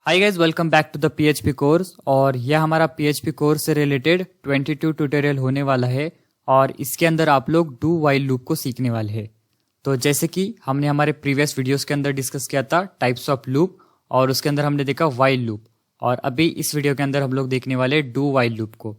Hi guys, welcome back to the PHP course. और यह हमारा पीएचपी कोर्स से रिलेटेड 22 ट्यूटोरियल होने वाला है और इसके अंदर आप लोग डू वाइल लूप को सीखने वाले हैं। तो जैसे कि हमने हमारे प्रीवियस वीडियोस के अंदर डिस्कस किया था टाइप्स ऑफ लूप, और उसके अंदर हमने देखा वाइल लूप, और अभी इस वीडियो के अंदर हम लोग देखने वाले डू वाइल लूप को।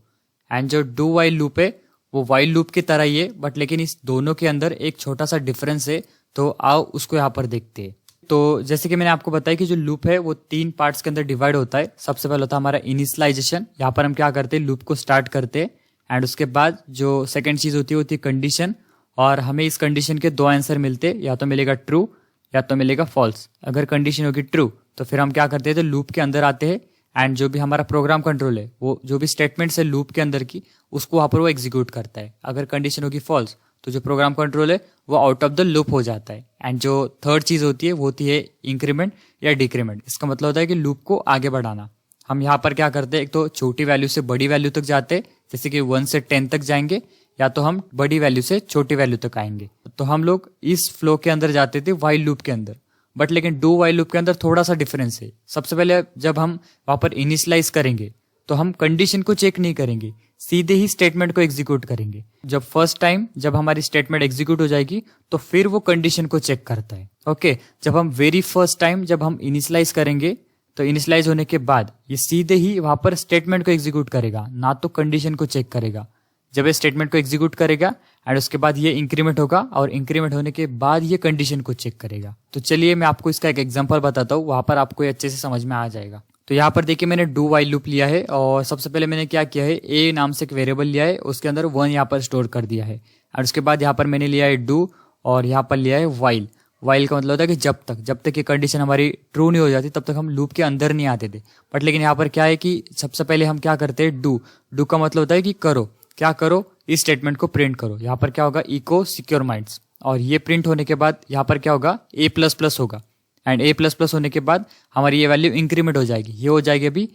एंड जो डू वाइल लूप है वो वाइल लूप की तरह ही है, बट लेकिन इस दोनों के अंदर एक छोटा सा डिफरेंस है। तो आओ उसको यहाँ पर देखते हैं। तो जैसे कि मैंने आपको बताया कि जो लूप है वो 3 पार्ट्स के अंदर डिवाइड होता है। सबसे पहले होता है हमारा इनिशियलाइजेशन। यहाँ पर हम क्या करते हैं, लूप को स्टार्ट करते हैं। एंड उसके बाद जो सेकंड चीज होती है कंडीशन, और हमें इस कंडीशन के 2 आंसर मिलते हैं, या तो मिलेगा ट्रू या तो मिलेगा फॉल्स। अगर कंडीशन होगी ट्रू तो फिर हम क्या करते हैं, तो लूप के अंदर आते हैं एंड जो भी हमारा प्रोग्राम कंट्रोल है वो जो भी स्टेटमेंट्स है लूप के अंदर की उसको वहां पर वो एग्जीक्यूट करता है। अगर कंडीशन होगी फॉल्स तो जो प्रोग्राम कंट्रोल है वो आउट ऑफ द लूप हो जाता है। एंड जो थर्ड चीज होती है वो होती है इंक्रीमेंट या डिक्रीमेंट। इसका मतलब होता है कि लूप को आगे बढ़ाना। हम यहाँ पर क्या करते हैं, एक तो छोटी वैल्यू से बड़ी वैल्यू तक जाते हैं, जैसे कि 1 से 10 तक जाएंगे, या तो हम बड़ी वैल्यू से छोटी वैल्यू तक आएंगे। तो हम लोग इस फ्लो के अंदर जाते थे वाइल लूप के अंदर। बट लेकिन डू वाइल लूप के अंदर थोड़ा सा डिफरेंस है। सबसे पहले जब हम वहां पर इनिशियलाइज करेंगे तो हम कंडीशन को चेक नहीं करेंगे, सीधे ही स्टेटमेंट को एग्जीक्यूट करेंगे। जब फर्स्ट टाइम जब हमारी स्टेटमेंट एग्जीक्यूट हो जाएगी तो फिर वो कंडीशन को चेक करता है। ओके, जब हम वेरी फर्स्ट टाइम जब हम इनिशियलाइज करेंगे तो इनिशियलाइज होने के बाद ये सीधे ही वहां पर स्टेटमेंट को एग्जीक्यूट करेगा, ना तो कंडीशन को चेक करेगा। जब ये स्टेटमेंट को एग्जीक्यूट करेगा एंड उसके बाद ये इंक्रीमेंट होगा, और इंक्रीमेंट होने के बाद ये कंडीशन को चेक करेगा। तो चलिए मैं आपको इसका एक एग्जांपल बताता हूँ, वहां पर आपको ये अच्छे से समझ में आ जाएगा। तो यहाँ पर देखिए मैंने डू वाइल लूप लिया है, और सबसे पहले मैंने क्या किया है, ए नाम से एक वेरिएबल लिया है, उसके अंदर 1 यहाँ पर स्टोर कर दिया है। और उसके बाद यहाँ पर मैंने लिया है डू, और यहाँ पर लिया है वाइल। वाइल का मतलब होता है कि जब तक ये कंडीशन हमारी ट्रू नहीं हो जाती तब तक हम लूप के अंदर नहीं आते थे। बट लेकिन यहाँ पर क्या है कि सबसे पहले हम क्या करते हैं, डू का मतलब होता है कि करो, क्या करो, इस स्टेटमेंट को प्रिंट करो। यहाँ पर क्या होगा, इको सिक्योर माइंड्स, और ये प्रिंट होने के बाद यहाँ पर क्या होगा, A++ होगा। एंड A++ होने के बाद हमारी ये वैल्यू इंक्रीमेंट हो जाएगी, ये हो जाएगी अभी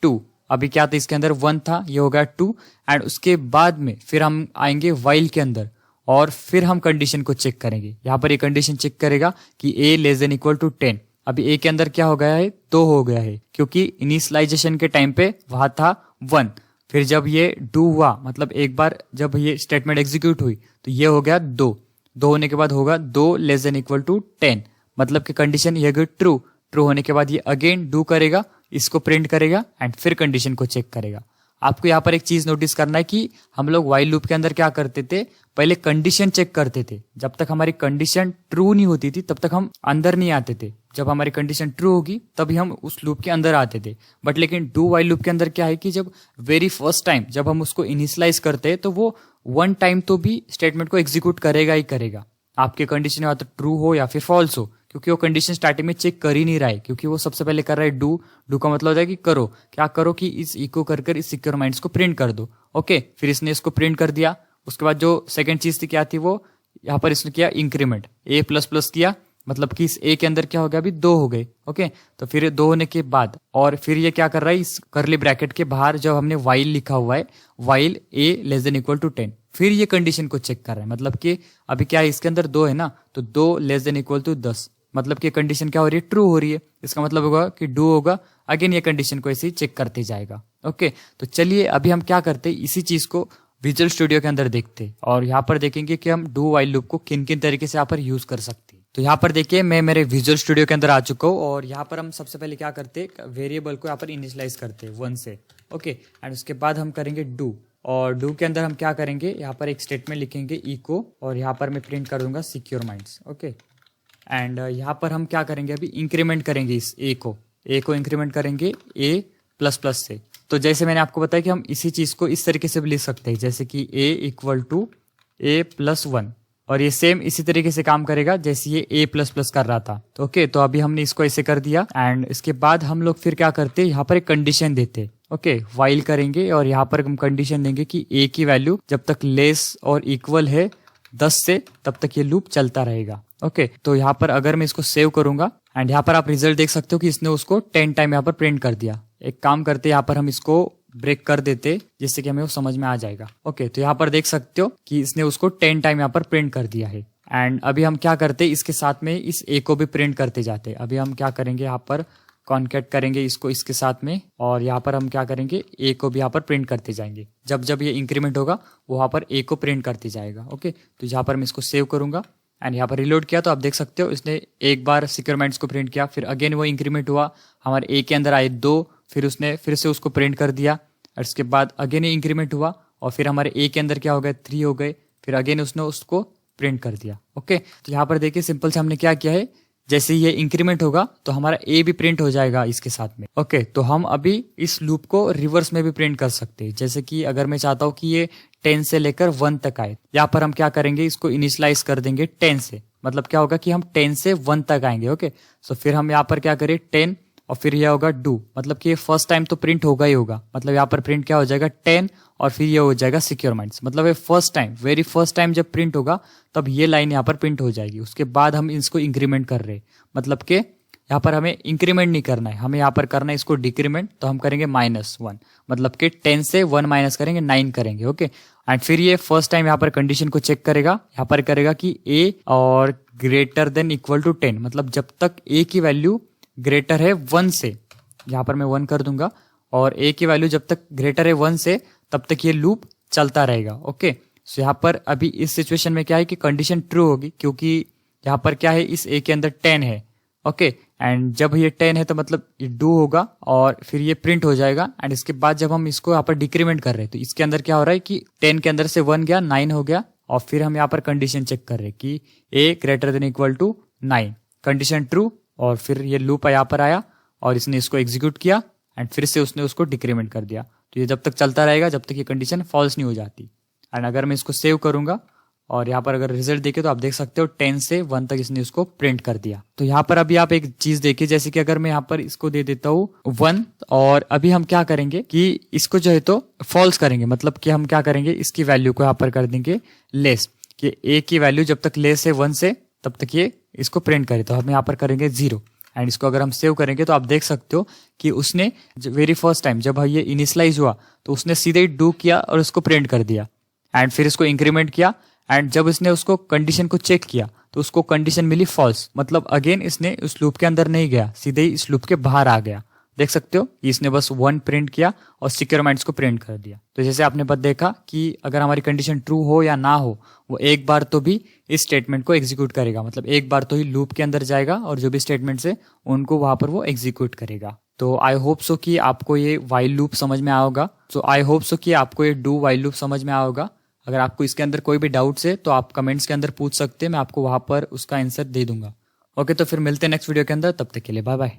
2। अभी क्या था, इसके अंदर 1 था, ये होगा 2। एंड उसके बाद में फिर हम आएंगे वाइल के अंदर, और फिर हम कंडीशन को चेक करेंगे। यहाँ पर ये कंडीशन चेक करेगा कि A <= 10। अभी A के अंदर क्या हो गया है, 2 हो गया है, क्योंकि इनिशियलाइजेशन के टाइम पे वहां था 1। फिर जब ये डू हुआ, मतलब एक बार जब ये स्टेटमेंट एग्जीक्यूट हुई तो ये हो गया 2 होने के बाद होगा 2 <= 10, मतलब कि कंडीशन ये ट्रू होने के बाद ये अगेन डू करेगा, इसको प्रिंट करेगा एंड फिर कंडीशन को चेक करेगा। आपको यहाँ पर एक चीज नोटिस करना है कि हम लोग वाइल लूप के अंदर क्या करते थे, पहले कंडीशन चेक करते थे। जब तक हमारी कंडीशन ट्रू नहीं होती थी तब तक हम अंदर नहीं आते थे। जब हमारी कंडीशन ट्रू होगी तभी हम उस लूप के अंदर आते थे। बट लेकिन डू वाइल लूप के अंदर क्या है कि जब वेरी फर्स्ट टाइम जब हम उसको इनिशियलाइज करते हैं तो वो 1 टाइम तो भी स्टेटमेंट को एग्जीक्यूट करेगा ही करेगा, आपके कंडीशन या तो ट्रू हो या फिर फॉल्स हो, क्योंकि वो कंडीशन स्टार्टिंग में चेक कर ही नहीं रहा है, क्योंकि वो सबसे पहले कर रहा है डू का मतलब होता है कि करो, क्या करो कि इस इको कर इस सिक्योर माइंड्स को प्रिंट कर दो। ओके, फिर इसने इसको प्रिंट कर दिया। उसके बाद जो सेकंड चीज थी क्या थी, वो यहाँ पर इसने किया इंक्रीमेंट, A++ किया, मतलब कि इस A के अंदर क्या हो गया, अभी 2 हो गए। ओके, तो फिर 2 होने के बाद और फिर ये क्या कर रहा है, इस करली ब्रैकेट के बाहर जब हमने वाइल लिखा हुआ है, वाइल A <= 10, फिर ये कंडीशन को चेक कर रहा है। मतलब कि अभी क्या है, इसके अंदर 2 है ना, तो 2 <= 10, मतलब कि कंडीशन क्या हो रही है, ट्रू हो रही है। इसका मतलब होगा कि डू होगा, अगेन ये कंडीशन को ऐसे ही चेक करते जाएगा। ओके, तो चलिए अभी हम क्या करते हैं, इसी चीज को विजुअल स्टूडियो के अंदर देखते हैं, और यहाँ पर देखेंगे कि हम डू वाइल लूप को किन किन तरीके से यहाँ पर यूज कर सकते हैं। तो यहाँ पर देखिए मैं मेरे विजुअल स्टूडियो के अंदर आ चुका हूँ, और यहाँ पर हम सबसे पहले क्या करते हैं, वेरिएबल को यहाँ पर इनिशियलाइज करते हैं 1 से। ओके, एंड उसके बाद हम करेंगे डू, और डू के अंदर हम क्या करेंगे, यहाँ पर एक स्टेटमेंट लिखेंगे इको, और यहाँ पर मैं प्रिंट कर दूंगा सिक्योर माइंड्स। ओके, एंड यहाँ पर हम क्या करेंगे, अभी इंक्रीमेंट करेंगे इस ए को इंक्रीमेंट करेंगे A++ से। तो जैसे मैंने आपको बताया कि हम इसी चीज को इस तरीके से भी लिख सकते हैं, जैसे कि A = A+1, और ये सेम इसी तरीके से काम करेगा जैसे ये A++ कर रहा था। तो ओके, तो अभी हमने इसको ऐसे कर दिया, एंड इसके बाद हम लोग फिर क्या करते हैं, यहाँ पर एक कंडीशन देते। ओके, वाइल करेंगे, और यहाँ पर हम कंडीशन देंगे कि A की वैल्यू जब तक लेस और इक्वल है 10 से तब तक ये लूप चलता रहेगा। ओके, तो यहाँ पर अगर मैं इसको सेव करूंगा, एंड यहाँ पर आप रिजल्ट देख सकते हो कि इसने उसको 10 टाइम यहाँ पर प्रिंट कर दिया। एक काम करते, यहाँ पर हम इसको ब्रेक कर देते जिससे कि हमें वो समझ में आ जाएगा। ओके, तो यहाँ पर देख सकते हो कि इसने उसको 10 टाइम यहाँ पर प्रिंट कर दिया है। एंड अभी हम क्या करते, इसके साथ में इस A को भी प्रिंट करते जाते। अभी हम क्या करेंगे, यहाँ पर कॉन्केट करेंगे इसको इसके साथ में, और यहाँ पर हम क्या करेंगे, ए को भी यहाँ पर प्रिंट करते जाएंगे। जब जब ये इंक्रीमेंट होगा वो वहाँ पर ए को प्रिंट करते जाएगा। ओके, तो यहाँ पर मैं इसको सेव करूंगा एंड यहाँ पर रिलोड किया तो आप देख सकते हो इसने एक बार सिक्योरमेंट्स को प्रिंट किया, फिर अगेन वो इंक्रीमेंट हुआ, हमारे ए के अंदर आए 2, फिर उसने फिर से उसको प्रिंट कर दिया, और इसके बाद अगेन ये इंक्रीमेंट हुआ और फिर हमारे ए के अंदर क्या हो गए, 3 हो गए, फिर अगेन उसने उसको प्रिंट कर दिया। ओके, तो यहाँ पर देखिए सिंपल से हमने क्या किया है, जैसे ये इंक्रीमेंट होगा तो हमारा ए भी प्रिंट हो जाएगा इसके साथ में। ओके, तो हम अभी इस लूप को रिवर्स में भी प्रिंट कर सकते हैं। जैसे कि अगर मैं चाहता हूँ कि ये 10 से लेकर 1 तक आए, यहाँ पर हम क्या करेंगे, इसको इनिशियलाइज कर देंगे 10 से। मतलब क्या होगा कि हम 10 से 1 तक आएंगे। ओके, सो फिर हम यहाँ पर क्या करें 10 और फिर यह होगा डू, मतलब कि ये फर्स्ट टाइम तो प्रिंट होगा ही होगा। मतलब यहाँ पर प्रिंट क्या हो जाएगा 10 और फिर ये हो जाएगा सिक्योरमेंट्स। मतलब ये first time, very first time जब प्रिंट होगा तब ये लाइन यहाँ पर प्रिंट हो जाएगी। उसके बाद हम इसको इंक्रीमेंट कर रहे हैं, मतलब कि यहाँ पर हमें इंक्रीमेंट नहीं करना है, हमें यहाँ पर करना है इसको डिक्रीमेंट। तो हम करेंगे -1, मतलब कि 10 से 1 माइनस करेंगे 9 करेंगे। ओके, एंड फिर ये फर्स्ट टाइम यहाँ पर कंडीशन को चेक करेगा, यहाँ पर करेगा कि ए और ग्रेटर देन इक्वल टू 10, मतलब जब तक ए की वैल्यू ग्रेटर है 1 से, यहाँ पर मैं 1 कर दूंगा, और ए की वैल्यू जब तक ग्रेटर है 1 से तब तक ये लूप चलता रहेगा। ओके, सो यहाँ पर अभी इस सिचुएशन में क्या है कि कंडीशन ट्रू होगी, क्योंकि यहाँ पर क्या है, इस ए के अंदर 10 है। ओके, एंड जब ये 10 है तो मतलब ये डू होगा और फिर ये प्रिंट हो जाएगा। एंड इसके बाद जब हम इसको यहाँ पर डिक्रीमेंट कर रहे हैं तो इसके अंदर क्या हो रहा है कि 10 के अंदर से 1 गया, 9 हो गया, और फिर हम यहाँ पर कंडीशन चेक कर रहे हैं कि A greater than equal to 9, condition true, और फिर ये लूप यहाँ पर आया और इसने इसको एग्जीक्यूट किया एंड फिर से उसने उसको डिक्रीमेंट कर दिया। तो ये जब तक चलता रहेगा जब तक ये कंडीशन फॉल्स नहीं हो जाती। एंड अगर मैं इसको सेव करूंगा और यहाँ पर अगर रिजल्ट देखे तो आप देख सकते हो 10 से 1 तक इसने उसको प्रिंट कर दिया। तो यहाँ पर अभी आप एक चीज देखिए, जैसे कि अगर मैं यहाँ पर इसको दे देता हूँ 1, और अभी हम क्या करेंगे कि इसको जो है तो फॉल्स करेंगे, मतलब कि हम क्या करेंगे, इसकी वैल्यू को यहाँ पर कर देंगे लेस, कि ए की वैल्यू जब तक लेस है 1 से तब तक ये इसको प्रिंट करे। तो हम यहाँ पर करेंगे 0, एंड इसको अगर हम सेव करेंगे तो आप देख सकते हो कि उसने वेरी फर्स्ट टाइम जब ये इनिशियलाइज हुआ तो उसने सीधे ही डू किया और उसको प्रिंट कर दिया, एंड फिर इसको इंक्रीमेंट किया, एंड जब इसने उसको कंडीशन को चेक किया तो उसको कंडीशन मिली फॉल्स, मतलब अगेन इसने उस लूप के अंदर नहीं गया, सीधे ही इस लूप के बाहर आ गया। देख सकते हो इसने बस 1 प्रिंट किया और सिक्योरमेंट्स को प्रिंट कर दिया। तो जैसे आपने बस देखा कि अगर हमारी कंडीशन ट्रू हो या ना हो, वो एक बार तो भी इस स्टेटमेंट को एग्जीक्यूट करेगा, मतलब एक बार तो ही लूप के अंदर जाएगा और जो भी स्टेटमेंट्स है उनको वहां पर वो एग्जीक्यूट करेगा। तो आई होप सो कि आपको ये वाइल लूप समझ में आया होगा। सो आई होप सो कि आपको ये डू वाइल लूप समझ में आया होगा। अगर आपको इसके अंदर कोई भी डाउट्स है तो आप कमेंट्स के अंदर पूछ सकते हैं, मैं आपको वहां पर उसका आंसर दे दूंगा। ओके, तो फिर मिलते हैं नेक्स्ट वीडियो के अंदर, तब तक के लिए बाय बाय।